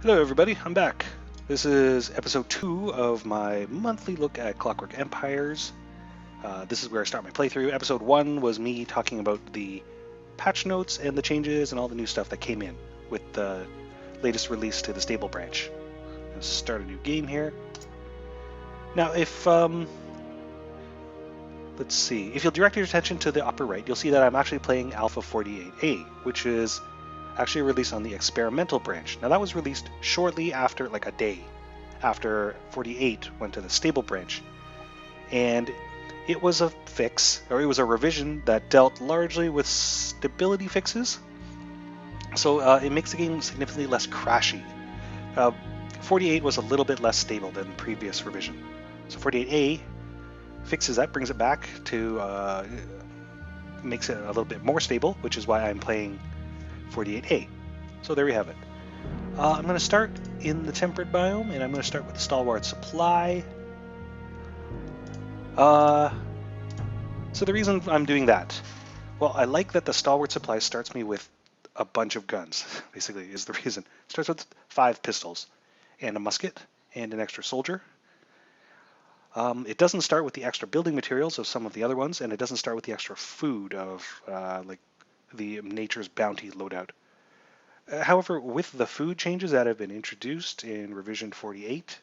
Hello everybody, I'm back. This is episode 2 of my monthly look at Clockwork Empires. This is where I start my playthrough. Episode 1 was me talking about the patch notes and the changes and all the new stuff that came in with the latest release to the stable branch. Let's start a new game here. Now let's see, if you'll direct your attention to the upper right, you'll see that I'm actually playing Alpha 48A, which is actually released on the experimental branch. Now that was released shortly after, like a day after 48 went to the stable branch. And it was a fix, or it was a revision that dealt largely with stability fixes. So it makes the game significantly less crashy. 48 was a little bit less stable than the previous revision. So 48A fixes that, brings it back to, makes it a little bit more stable, which is why I'm playing 48A. So there we have it. I'm going to start in the temperate biome, and I'm going to start with the stalwart supply. So the reason I'm doing that, well, I like that the stalwart supply starts me with a bunch of guns, basically, is the reason. It starts with 5 pistols, and a musket, and an extra soldier. It doesn't start with the extra building materials of some of the other ones, and it doesn't start with the extra food of, like, the Nature's Bounty loadout. However, with the food changes that have been introduced in Revision 48,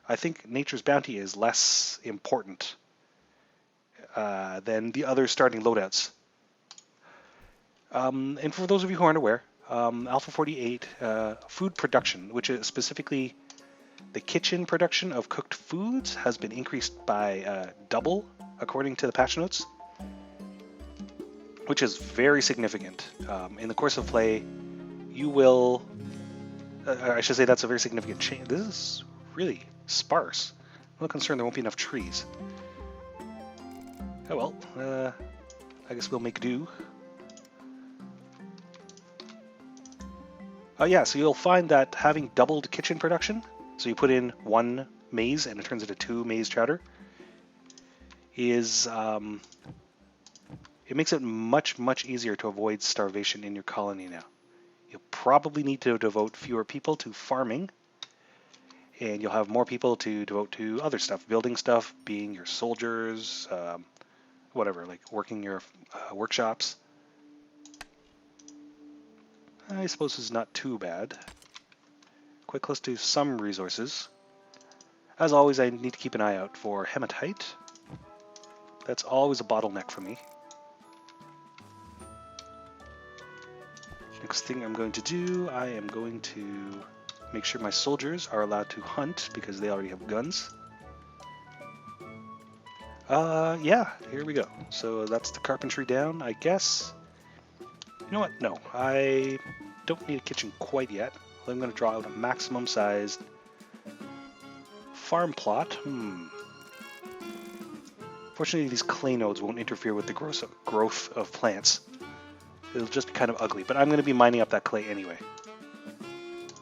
I think Nature's Bounty is less important than the other starting loadouts. And for those of you who aren't aware, Alpha 48 food production, which is specifically the kitchen production of cooked foods, has been increased by double according to the patch notes, which is very significant. In the course of play, you will, I should say that's a very significant change. This is really sparse. I'm a little concerned there won't be enough trees. Oh well, I guess we'll make do. Yeah, so you'll find that having doubled kitchen production, so you put in 1 maize and it turns into 2 maize chowder, is it makes it much easier to avoid starvation in your colony now. You'll probably need to devote fewer people to farming, and you'll have more people to devote to other stuff, building stuff, being your soldiers, whatever, like working your workshops. I suppose it's not too bad. Quite close to some resources. As always, I need to keep an eye out for hematite. That's always a bottleneck for me. Next thing I'm going to do, I am going to make sure my soldiers are allowed to hunt because they already have guns. Yeah, here we go. So that's the carpentry down, I guess. You know what? No, I don't need a kitchen quite yet. I'm going to draw out a maximum sized farm plot. Fortunately, these clay nodes won't interfere with the growth of plants. It'll just be kind of ugly, but I'm going to be mining up that clay anyway.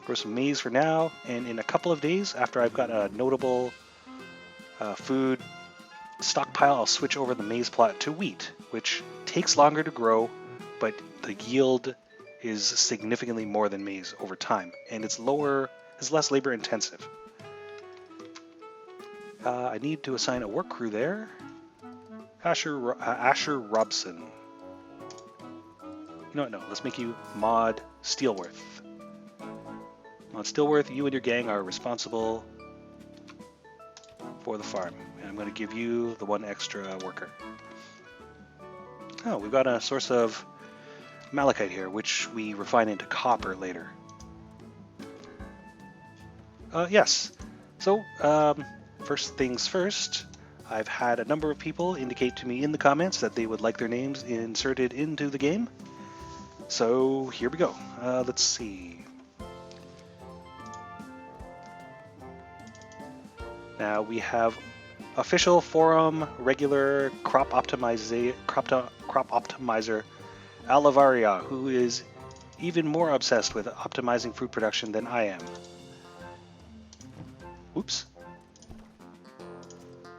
Grow some maize for now, and in a couple of days, after I've got a notable food stockpile, I'll switch over the maize plot to wheat, which takes longer to grow, but the yield is significantly more than maize over time, and it's less labor intensive. I need to assign a work crew there. Asher Robson. You know what, no, let's make you Mod Steelworth. Mod Steelworth, you and your gang are responsible for the farm, and I'm going to give you the 1 extra worker. Oh, we've got a source of malachite here, which we refine into copper later. Yes, so first things first, I've had a number of people indicate to me in the comments that they would like their names inserted into the game. So here we go. Let's see. Now we have official forum regular crop optimizer Alavaria, who is even more obsessed with optimizing food production than I am. Oops.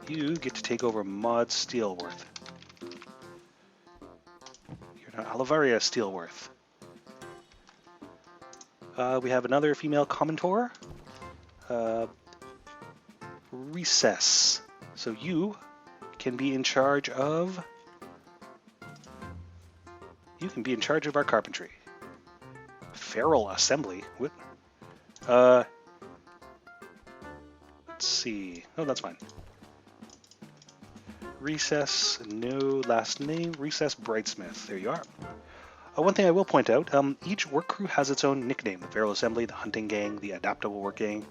You get to take over Mod Steelworth. You're not Alavaria Steelworth. We have another female commentor, Recess. So you can be in charge of... You can be in charge of our carpentry. Feral Assembly? What? Let's see. Oh, that's fine. Recess, no last name. Recess Brightsmith. There you are. One thing I will point out, each work crew has its own nickname. The Feral Assembly, the Hunting Gang, the Adaptable Work Gang,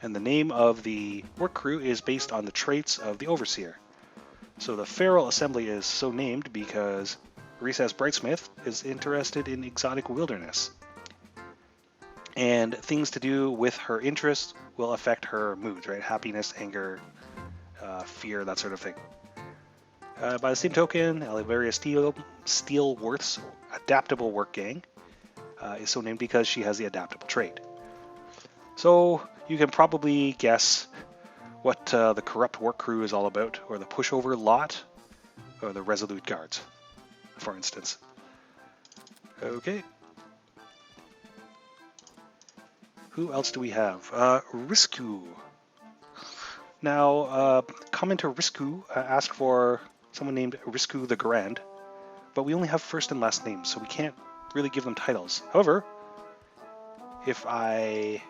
and the name of the work crew is based on the traits of the Overseer. So the Feral Assembly is so named because Recess Brightsmith is interested in exotic wilderness. And things to do with her interests will affect her moods, right? Happiness, anger, fear, that sort of thing. By the same token, Oliveria Steelworth's Adaptable Work Gang is so named because she has the adaptable trait. So you can probably guess what the Corrupt Work Crew is all about, or the Pushover Lot, or the Resolute Guards, for instance. Okay. Who else do we have? Risku. Now, commenter Risku asked for someone named Risku the Grand, but we only have first and last names, so we can't really give them titles. However, if I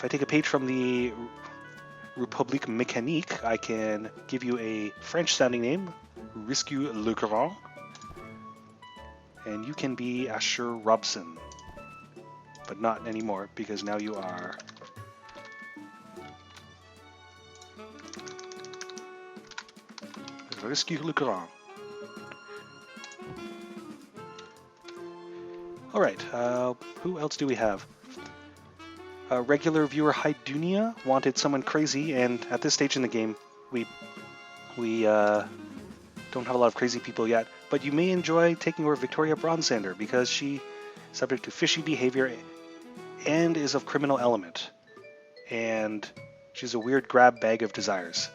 take a page from the République Mécanique, I can give you a French-sounding name, Risku le Grand, and you can be Asher Robson, but not anymore because now you are Risku le Grand. All right, who else do we have? Regular viewer Hydunia wanted someone crazy, and at this stage in the game, we don't have a lot of crazy people yet, but you may enjoy taking over Victoria Bronsander because she is subject to fishy behavior and is of criminal element, and she's a weird grab bag of desires.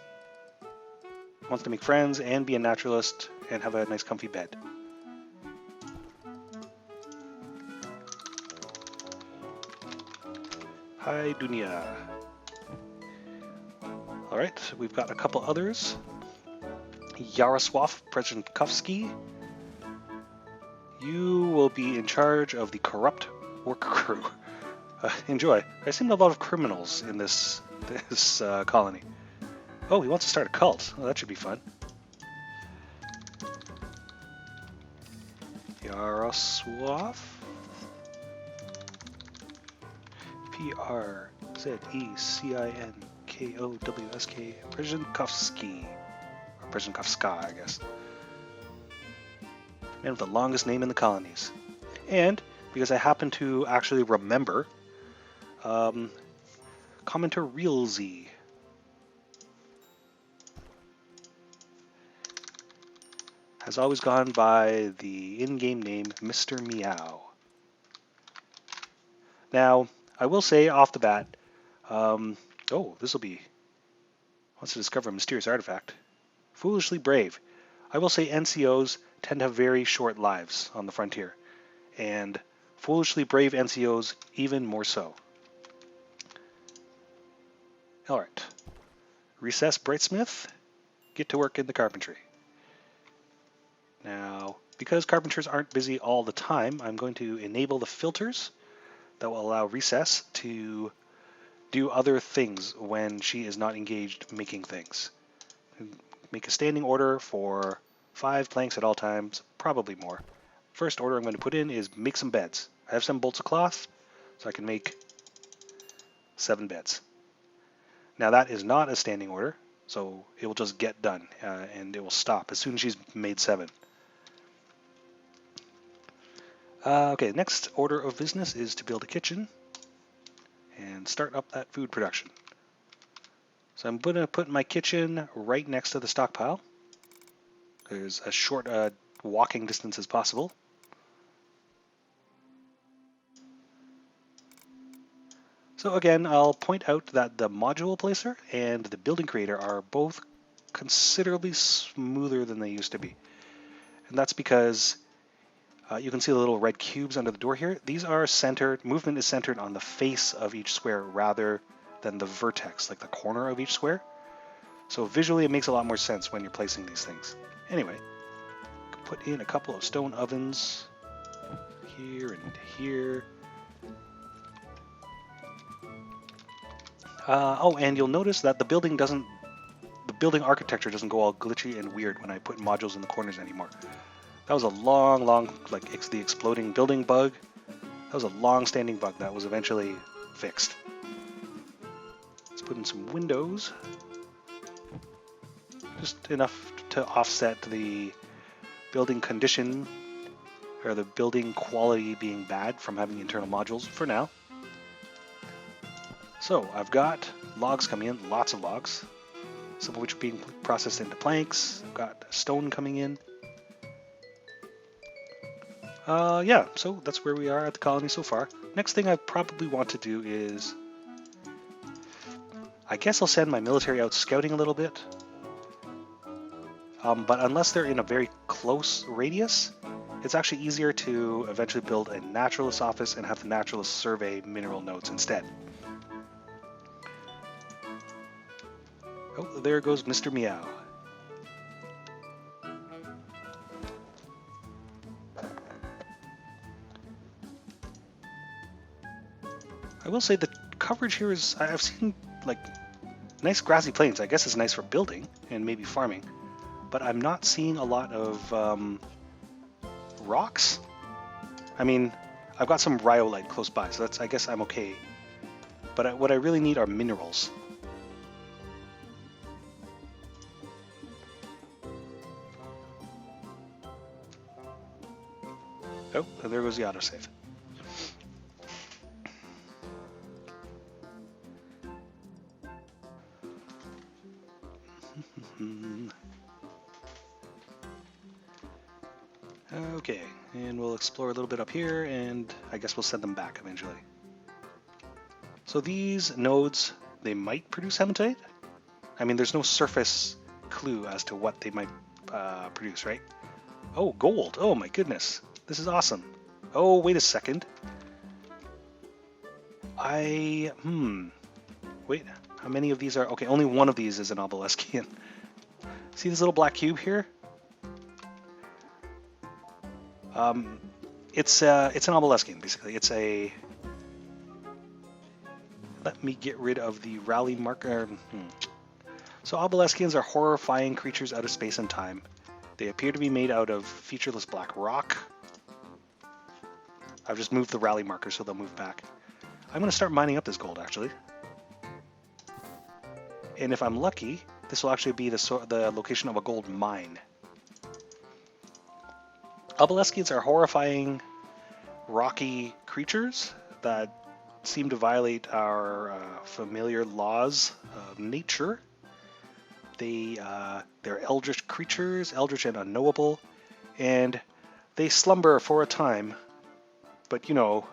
Wants to make friends and be a naturalist and have a nice comfy bed. Hi, Dunia. Alright, we've got a couple others. Yarosław Brzezinkowski. You will be in charge of the Corrupt Work Crew. Enjoy. I seem to have a lot of criminals in this colony. Oh, he wants to start a cult. Oh, that should be fun. Yarosław. Brzezinkowski. Brzezinkowski. Or Brzezinkowska, I guess. Man with the longest name in the colonies. And, because I happen to actually remember, commenter Realzy has always gone by the in-game name Mr. Meow. Now, I will say off the bat, this will be, wants to discover a mysterious artifact. Foolishly brave. I will say NCOs tend to have very short lives on the frontier, and foolishly brave NCOs even more so. Alright. Recess Brightsmith, get to work in the carpentry. Now, because carpenters aren't busy all the time, I'm going to enable the filters that will allow Recess to do other things when she is not engaged making things. Make a standing order for 5 planks at all times, probably more. First order I'm going to put in is make some beds. I have 7 bolts of cloth, so I can make 7 beds. Now that is not a standing order, so it will just get done, and it will stop as soon as she's made 7. Okay, next order of business is to build a kitchen and start up that food production. So I'm going to put my kitchen right next to the stockpile. There's as short a walking distance as possible. So again, I'll point out that the module placer and the building creator are both considerably smoother than they used to be. And that's because You can see the little red cubes under the door here. These are centered, movement is centered on the face of each square rather than the vertex, like the corner of each square. So visually it makes a lot more sense when you're placing these things. Anyway, put in a couple of stone ovens here and here. Oh, and you'll notice that the building architecture doesn't go all glitchy and weird when I put modules in the corners anymore. That was a long, like the exploding building bug. That was a long-standing bug that was eventually fixed. Let's put in some windows. Just enough to offset the building condition, or the building quality being bad from having internal modules for now. So I've got logs coming in, lots of logs, some of which are being processed into planks. I've got stone coming in. Yeah, so that's where we are at the colony so far. Next thing I probably want to do is, I guess I'll send my military out scouting a little bit. But unless they're in a very close radius, it's actually easier to eventually build a naturalist office and have the naturalist survey mineral nodes instead. Oh, there goes Mr. Meow. I will say the coverage here is, I've seen like nice grassy plains. I guess it's nice for building and maybe farming, but I'm not seeing a lot of rocks. I mean, I've got some rhyolite close by, so I guess I'm okay. But what I really need are minerals. Oh, there goes the autosave. Okay, and we'll explore a little bit up here, and I guess we'll send them back eventually. So these nodes, they might produce hematite. I mean, there's no surface clue as to what they might produce, right? Oh, gold. Oh my goodness. This is awesome. Oh, wait a second. Wait, how many of these are... Okay, only one of these is an obeliskian. See this little black cube here? It's an obeliskian, basically. It's a... Let me get rid of the rally marker. So obeliskians are horrifying creatures out of space and time. They appear to be made out of featureless black rock. I've just moved the rally marker so they'll move back. I'm going to start mining up this gold, actually. And if I'm lucky, this will actually be the location of a gold mine. Obeliskians are horrifying, rocky creatures that seem to violate our familiar laws of nature. They're eldritch creatures, eldritch and unknowable, and they slumber for a time. But long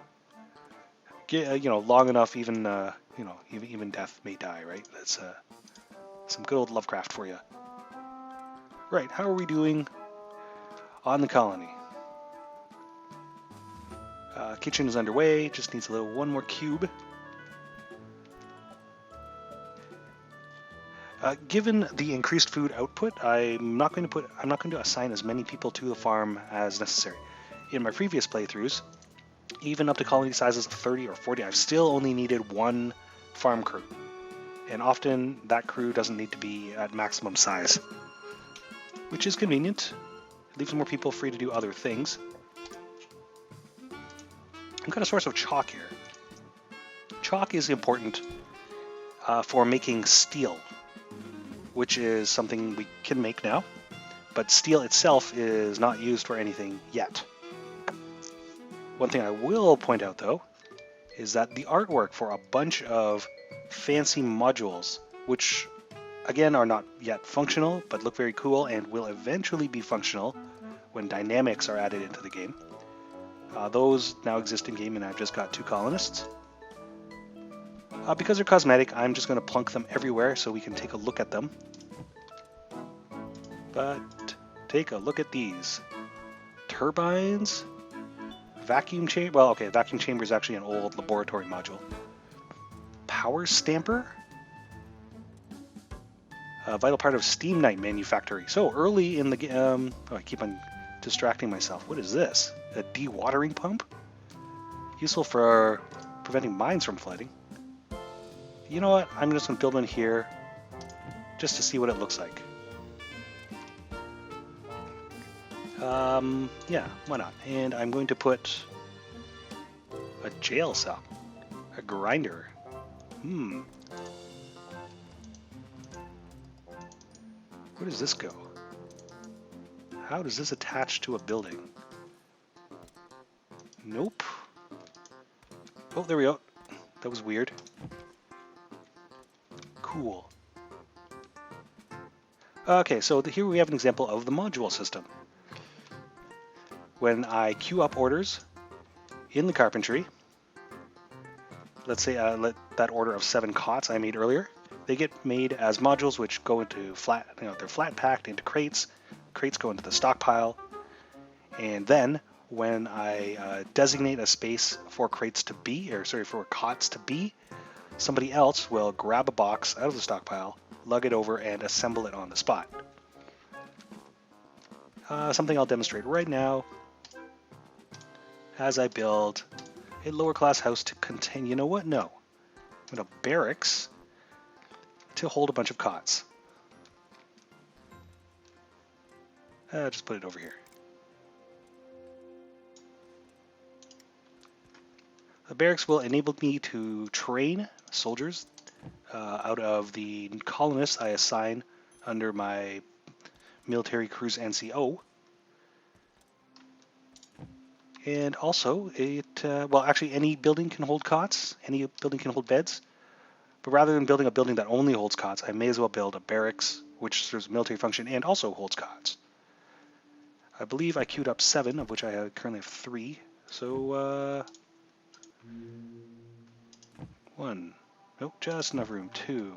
enough, even death may die, right? That's some good old Lovecraft for you. Right, how are we doing on the colony? Kitchen is underway. Just needs one more cube. Given the increased food output, I'm not going to assign as many people to the farm as necessary. In my previous playthroughs, even up to colony sizes of 30 or 40, I've still only needed one farm crew. And often that crew doesn't need to be at maximum size, which is convenient. It leaves more people free to do other things. I've got a source of chalk here. Chalk is important for making steel, which is something we can make now, but steel itself is not used for anything yet. One thing I will point out, though, is that the artwork for a bunch of fancy modules, which again are not yet functional, but look very cool and will eventually be functional when dynamics are added into the game. Those now exist in game, and I've just got 2 colonists. Because they're cosmetic, I'm just going to plunk them everywhere so we can take a look at them. But take a look at these. Turbines Vacuum chamber. Well, okay, vacuum chamber is actually an old laboratory module. Power stamper. A vital part of Steam Knight manufactory. So early in the game, oh, I keep on distracting myself. What is this? A dewatering pump? Useful for preventing mines from flooding. You know what? I'm just going to build one here just to see what it looks like. Yeah, why not? And I'm going to put a jail cell, a grinder. Where does this go? How does this attach to a building? Nope. Oh, there we go. That was weird. Cool. Okay, so here we have an example of the module system. When I queue up orders in the carpentry, let's say let that order of 7 cots I made earlier, they get made as modules which go into flat, they're flat packed into crates. Crates go into the stockpile, and then when I designate a space for crates to be, or sorry, for cots to be, somebody else will grab a box out of the stockpile, lug it over, and assemble it on the spot. Something I'll demonstrate right now as I build a lower class house to contain, you know what? No. I'm going to barracks to hold a bunch of cots. Just put it over here. The barracks will enable me to train soldiers out of the colonists I assign under my military cruise NCO. And also, well, actually, any building can hold cots. Any building can hold beds. But rather than building a building that only holds cots, I may as well build a barracks, which serves a military function and also holds cots. I believe I queued up 7, of which I currently have 3. So, 1. Nope, just enough room. 2.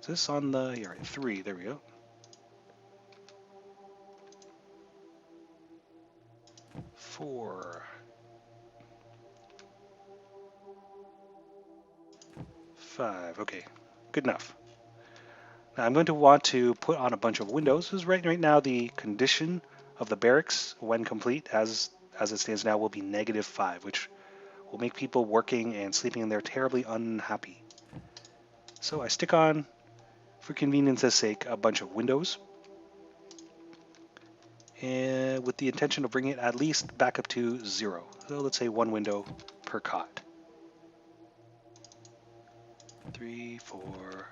Is this on the... Yeah, right, 3. There we go. 4. 5. Okay, good enough. Now I'm going to want to put on a bunch of windows. This is right now the condition of the barracks when complete, as it stands now, will be -5, which will make people working and sleeping in there terribly unhappy. So I stick on, for convenience's sake, a bunch of windows, and with the intention of bringing it at least back up to 0. So let's say 1 window per cot. 3, 4.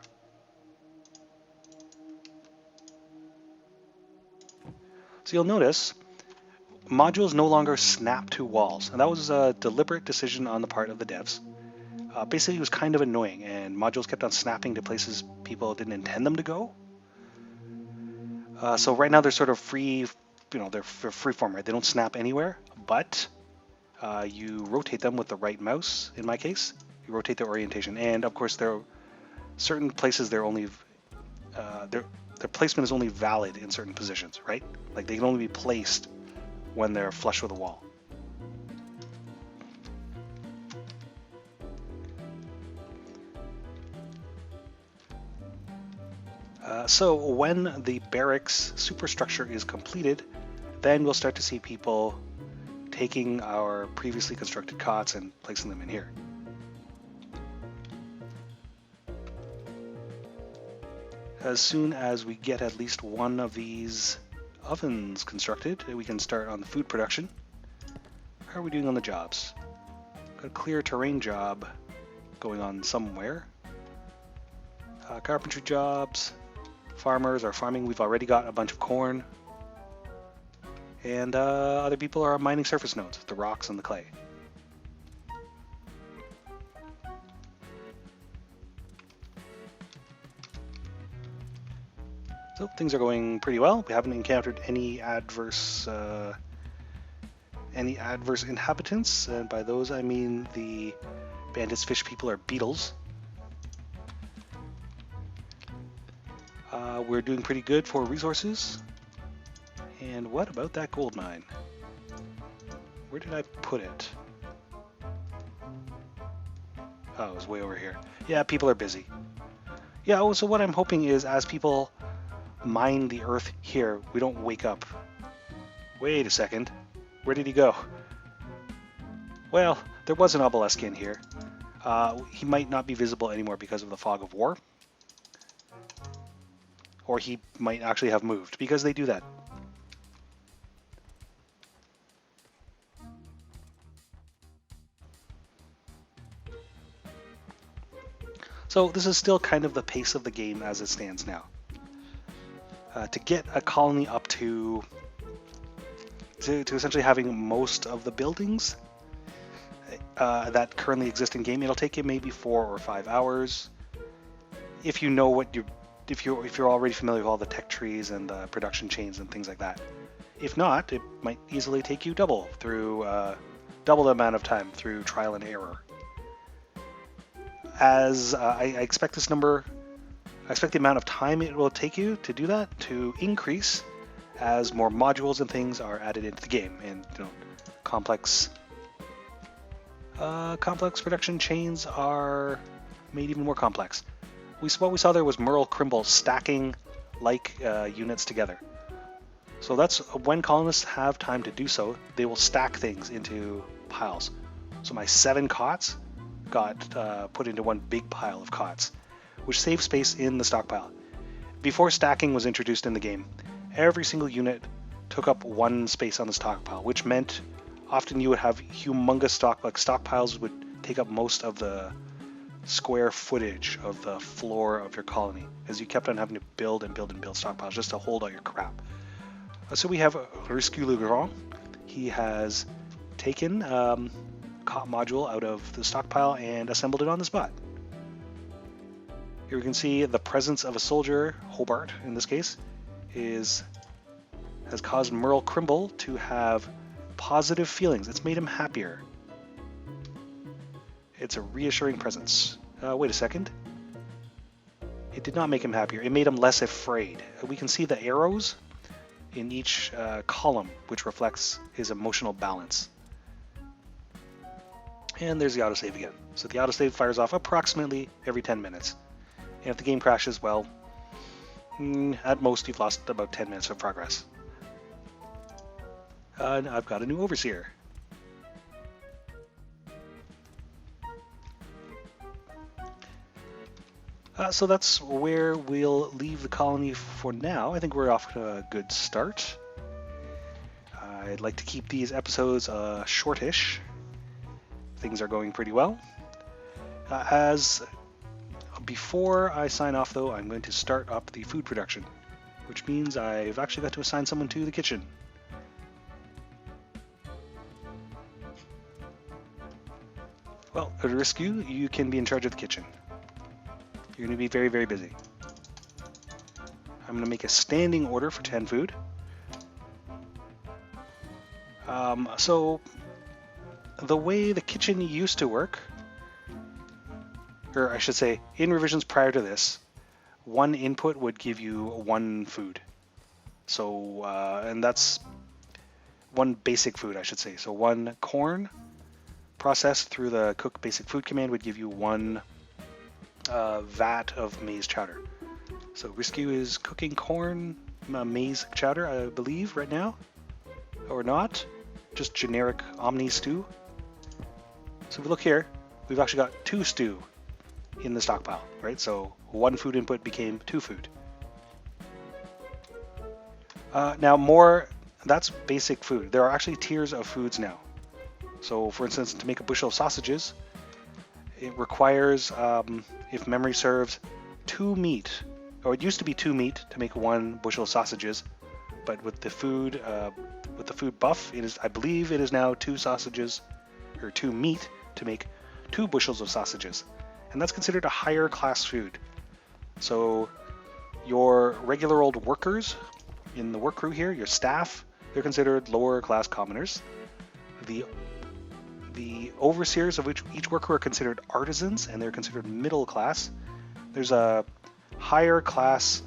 So you'll notice modules no longer snap to walls, and that was a deliberate decision on the part of the devs. Basically, it was kind of annoying, and modules kept on snapping to places people didn't intend them to go. So right now they're sort of free, they're freeform, right? They don't snap anywhere, but you rotate them with the right mouse. In my case, you rotate their orientation, and of course there are certain places they're only their placement is only valid in certain positions, right? Like they can only be placed when they're flush with a wall. So when the barracks superstructure is completed, then we'll start to see people taking our previously constructed cots and placing them in here. As soon as we get at least one of these ovens constructed, we can start on the food production. How are we doing on the jobs? Got a clear terrain job going on somewhere. Carpentry jobs. Farmers are farming. We've already got a bunch of corn. And other people are mining surface nodes, the rocks and the clay. So things are going pretty well. We haven't encountered any adverse inhabitants, and by those I mean the bandits, fish people, or beetles. We're doing pretty good for resources, And what about that gold mine? Where did I put it? Oh, it was way over here. Yeah, people are busy. Yeah, oh, so what I'm hoping is as people mine the earth here, we don't wake up. Wait a second. Where did he go? Well, there was an obelisk in here. He might not be visible anymore because of the fog of war. Or he might actually have moved, because they do that. So this is still kind of the pace of the game as it stands now. To get a colony up to essentially having most of the buildings that currently exist in game, it'll take you maybe 4 or 5 hours. If you know what if you're already familiar with all the tech trees and the production chains and things like that. If not, it might easily take you double the amount of time through trial and error. As I expect this number, I expect the amount of time it will take you to do that to increase as more modules and things are added into the game, and complex production chains are made even more complex. What we saw there was Merle Crimble stacking like units together. So that's when colonists have time to do so, they will stack things into piles. So my 7 cots got put into one big pile of cots, which saves space in the stockpile. Before stacking was introduced in the game, every single unit took up 1 space on the stockpile, which meant often you would have humongous stockpiles would take up most of the square footage of the floor of your colony, as you kept on having to build and build and build stockpiles just to hold all your crap. So we have Risque Le Grand. He has taken cot module out of the stockpile and assembled it on the spot. Here we can see the presence of a soldier, Hobart in this case, has caused Merle Crimble to have positive feelings. It's made him happier. It's a reassuring presence. Wait a second. It did not make him happier. It made him less afraid. We can see the arrows in each column, which reflects his emotional balance. And there's the autosave again. So the autosave fires off approximately every 10 minutes. And if the game crashes, well, at most you've lost about 10 minutes of progress. And I've got a new overseer. So that's where we'll leave the colony for now. I think we're off to a good start. I'd like to keep these episodes shortish. Things are going pretty well. As before I sign off, though, I'm going to start up the food production, which means I've actually got to assign someone to the kitchen. Well, at Risque, you can be in charge of the kitchen. You're going to be very, very busy. I'm going to make a standing order for 10 food. So the way the kitchen used to work, or I should say, in revisions prior to this, 1 input would give you 1 food. So, and that's 1 basic food, I should say. So 1 corn processed through the cook basic food command would give you 1 vat of maize chowder. So Risque is cooking corn maize chowder, I believe, right now, or not, just generic Omni stew. So if we look here, we've actually got 2 stew in the stockpile, right? So 1 food input became 2 food. Now that's basic food. There are actually tiers of foods now. So for instance, to make a bushel of sausages, it requires, if memory serves, 2 meat, or it used to be 2 meat to make 1 bushel of sausages, but with the food buff, I believe it is now 2 sausages, or 2 meat to make 2 bushels of sausages, and that's considered a higher class food. So your regular old workers in the work crew here, your staff, they're considered lower class commoners. The overseers of which each worker are considered artisans, and they're considered middle class. There's a higher class,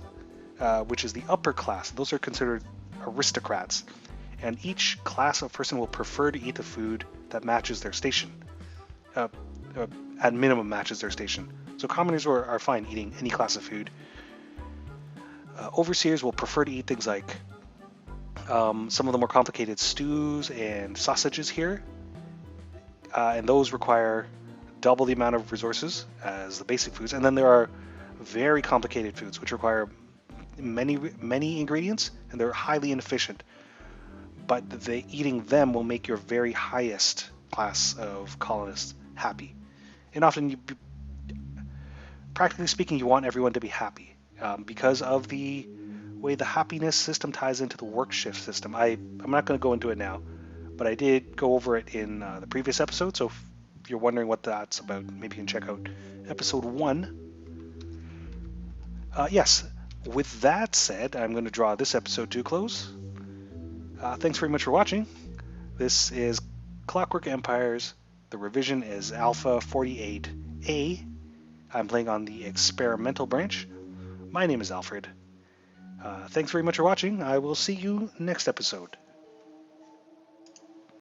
which is the upper class. Those are considered aristocrats, and each class of person will prefer to eat the food that matches their station, uh, at minimum matches their station. So commoners are fine eating any class of food. Overseers will prefer to eat things like some of the more complicated stews and sausages here, and those require double the amount of resources as the basic foods. And then there are very complicated foods which require many ingredients, and they're highly inefficient. But eating them will make your very highest class of colonists happy. And often, practically speaking, you want everyone to be happy because of the way the happiness system ties into the work shift system. I'm not going to go into it now, but I did go over it in the previous episode. So if you're wondering what that's about, maybe you can check out episode 1. Yes, with that said, I'm going to draw this episode to a close. Thanks very much for watching. This is Clockwork Empires. The revision is Alpha 48A. I'm playing on the experimental branch. My name is Alfred. Thanks very much for watching. I will see you next episode.